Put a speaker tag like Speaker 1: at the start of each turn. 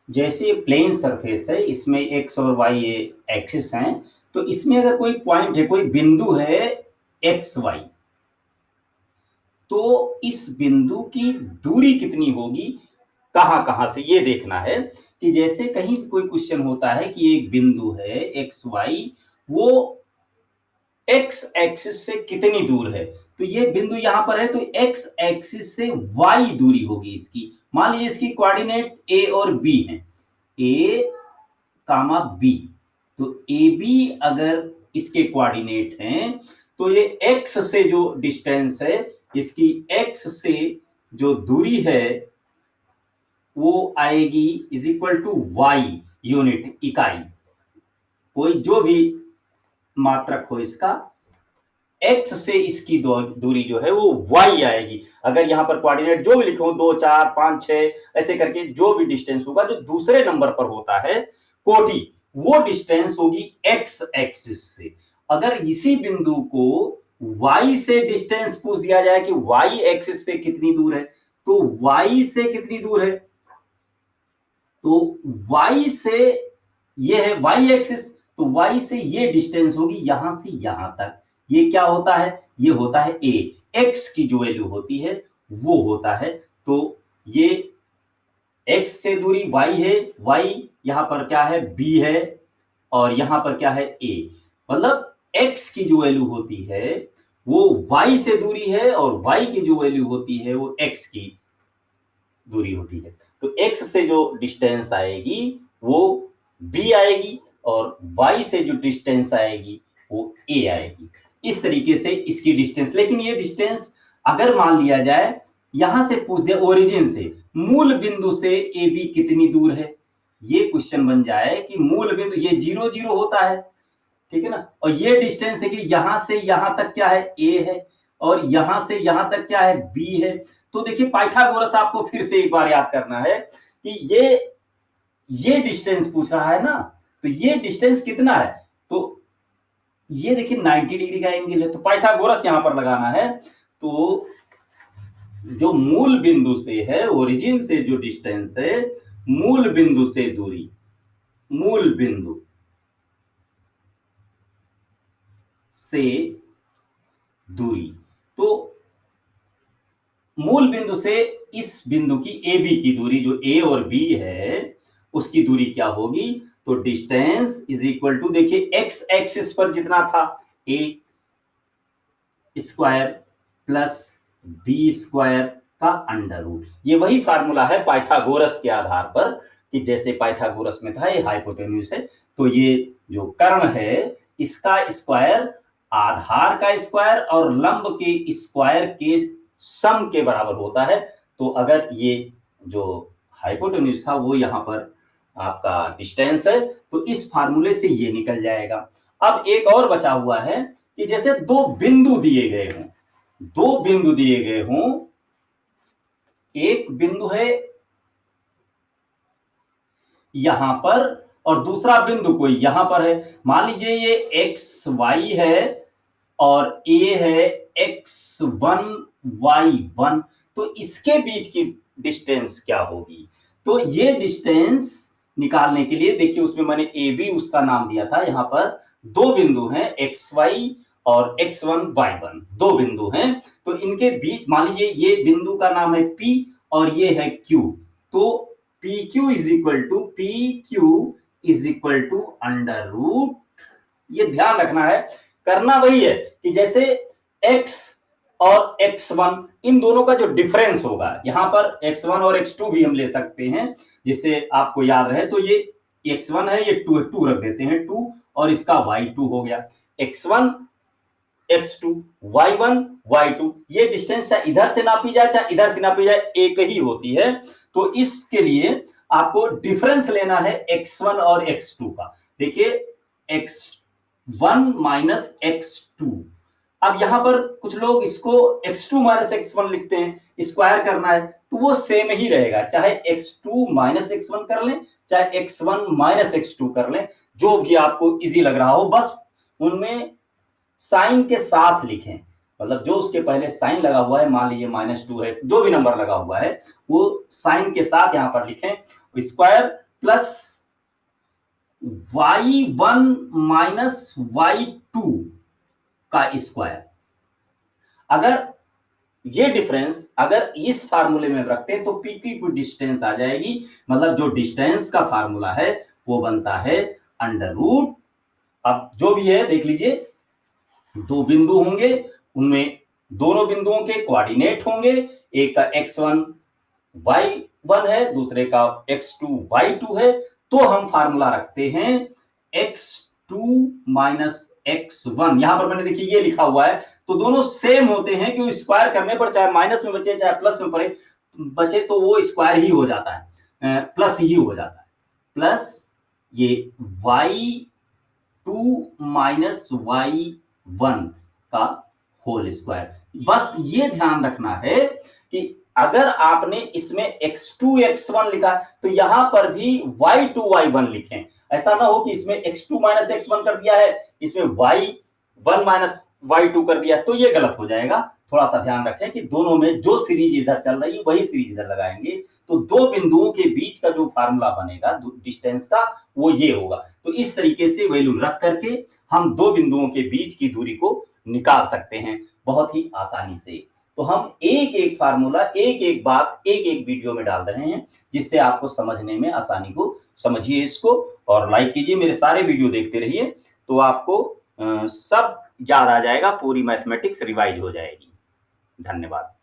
Speaker 1: जैसे plane surface है, इसमें एक्स और वाई एक्सिस हैं, तो इसमें अगर कोई पॉइंट है, कोई बिंदु है एक्स वाई, तो इस बिंदु की दूरी कितनी होगी, कहां कहां से, ये देखना है। कि जैसे कहीं कोई क्वेश्चन होता है कि एक बिंदु है एक्स वाई, वो एक्स एक्सिस से कितनी दूर है, तो ये बिंदु यहां पर है, तो एक्स एक्सिस से वाई दूरी होगी इसकी। मान लीजिए इसकी कोऑर्डिनेट ए और बी है, ए कामा बी, तो ए बी अगर इसके कोऑर्डिनेट हैं, तो ये एक्स से जो डिस्टेंस है, इसकी एक्स से जो दूरी है वो आएगी is equal to Y, unit, इकाई, कोई जो भी मात्रक हो इसका, एक्स से इसकी दूरी जो है वो वाई आएगी। अगर यहां पर कोऑर्डिनेट जो भी लिखे हो, 2 4 5 6 ऐसे करके जो भी डिस्टेंस होगा, जो दूसरे नंबर पर होता है कोटि, वो डिस्टेंस होगी एक्स एक्सिस से। अगर इसी बिंदु को वाई से डिस्टेंस पूछ दिया जाए कि वाई एक्सिस से कितनी दूर है, तो वाई से कितनी दूर है, तो वाई से ये है वाई एक्सिस, तो वाई से ये डिस्टेंस होगी यहां से यहां तक। ये क्या होता है, ये होता है ए, एक्स की जो वैल्यू होती है वो होता है। तो ये एक्स से दूरी वाई है, वाई यहां पर क्या है, बी है, और यहां पर क्या है, ए। मतलब एक्स की जो वैल्यू होती है वो वाई से दूरी है, और वाई की जो वैल्यू होती है वो एक्स की दूरी होती है। तो x से जो डिस्टेंस आएगी वो b आएगी, और y से जो डिस्टेंस आएगी वो a आएगी। इस तरीके से इसकी डिस्टेंस, लेकिन ये डिस्टेंस अगर मान लिया जाए, यहां से पूछ दिया ओरिजिन से, मूल बिंदु से ए बी कितनी दूर है, ये क्वेश्चन बन जाए कि मूल बिंदु ये 0 0 होता है, ठीक है ना, और ये डिस्टेंस देखिए यहां से यहां तक क्या है, ए है, और यहां से यहां तक क्या है, बी है। तो देखिए पाइथागोरस आपको फिर से एक बार याद करना है कि ये डिस्टेंस पूछ रहा है ना, तो ये डिस्टेंस कितना है, तो ये देखिए 90 डिग्री का एंगल है, तो पाइथागोरस यहां पर लगाना है। तो जो मूल बिंदु से है, ओरिजिन से जो डिस्टेंस है, मूल बिंदु से दूरी, मूल बिंदु से दूरी, तो मूल बिंदु से इस बिंदु की ए बी की दूरी, जो ए और बी है उसकी दूरी क्या होगी, तो डिस्टेंस इज इक्वल टू, देखिए एक्स एक्सिस पर जितना था ए स्क्वायर प्लस बी स्क्वायर का अंडर रूट। ये वही फार्मूला है पाइथागोरस के आधार पर, कि जैसे पाइथागोरस में था ये हाइपोटेन्यूज है, तो ये जो कर्ण है इसका स्क्वायर आधार का स्क्वायर और लंब के स्क्वायर के सम के बराबर होता है। तो अगर ये जो हाइपोटेन्यूज था वो यहाँ पर आपका डिस्टेंस है, तो इस फार्मूले से ये निकल जाएगा। अब एक और बचा हुआ है कि जैसे दो बिंदु दिए गए हों, दो बिंदु दिए गए हों, एक बिंदु है यहां पर और दूसरा बिंदु कोई यहां पर है। मान लीजिए ये एक्स वाई है और ए है एक्स वन वाई वन, तो इसके बीच की डिस्टेंस क्या होगी, तो ये डिस्टेंस निकालने के लिए देखिए उसमें मैंने ए बी उसका नाम दिया था। यहां पर दो बिंदु हैं एक्स वाई और एक्स वन वाई वन, दो बिंदु हैं, तो इनके बीच मान लीजिए ये बिंदु का नाम है पी और ये है क्यू, तो P Q is equal to under root, ये ध्यान रखना है, करना वही है कि जैसे x और x1 इन दोनों का जो डिफरेंस होगा, यहां पर x1 और x2 भी हम ले सकते हैं जिससे आपको याद रहे, तो ये x1 है, ये 2 है, 2 रख देते हैं 2, और इसका y2 हो गया, x1 x2 y1 y2, ये डिस्टेंस चाहे इधर से नापी जाए चाहे इधर से नापी जाए एक ही होती है। तो इसके लिए आपको डिफरेंस लेना है x1 और x2 का। देखिए x1 माइनस x2, अब यहां पर कुछ लोग इसको x2 माइनस x1 लिखते हैं, स्क्वायर करना है तो वो सेम ही रहेगा, चाहे x2 माइनस x1 कर लें चाहे x1 माइनस x2 कर लें, जो भी आपको इजी लग रहा हो, बस उनमें साइन के साथ लिखें, मतलब जो उसके पहले साइन लगा हुआ है, मान लीजिए -2 है, जो भी नंबर लगा हुआ है वो साइन के साथ यहां पर लिखें। Square plus y1 minus y2 का स्क्वायर। अगर ये डिफरेंस अगर इस फार्मूले में रखते हैं तो पी की डिस्टेंस आ जाएगी, मतलब जो डिस्टेंस का फार्मूला है वो बनता है अंडर रूट, अब जो भी है देख लीजिए, दो बिंदु होंगे, उनमें दोनों बिंदुओं के कोऑर्डिनेट होंगे, एक का x1 y1 है, दूसरे का x2 y2 है, तो हम फार्मूला रखते हैं x2 माइनस x1। यहां पर मैंने देखिए ये लिखा हुआ है, तो दोनों सेम होते हैं कि स्क्वायर करने पर चाहे माइनस में बचे चाहे प्लस में बचे तो वो स्क्वायर ही हो जाता है, प्लस ही हो जाता है, प्लस ये y2 माइनस y1 का होल स्क्वायर। बस ये ध्यान रखना है कि अगर आपने इसमें x2 x1 लिखा तो यहां पर भी y2 y1 लिखें, ऐसा ना हो कि इसमें x2 माइनस x1 कर दिया है, इसमें y1 माइनस y2 कर दिया, तो ये गलत हो जाएगा। थोड़ा सा ध्यान रखें कि दोनों में जो सीरीज इधर चल रही है वही सीरीज इधर लगाएंगे, तो दो बिंदुओं के बीच का जो फार्मूला बनेगा डिस्टेंस का वो ये होगा। तो इस तरीके से वैल्यू रख करके हम दो बिंदुओं के बीच की दूरी को निकाल सकते हैं बहुत ही आसानी से। तो हम एक एक फार्मूला एक एक बात एक एक वीडियो में डाल रहे हैं, जिससे आपको समझने में आसानी को समझिए इसको, और लाइक कीजिए, मेरे सारे वीडियो देखते रहिए, तो आपको सब याद आ जाएगा, पूरी मैथमेटिक्स रिवाइज हो जाएगी। धन्यवाद।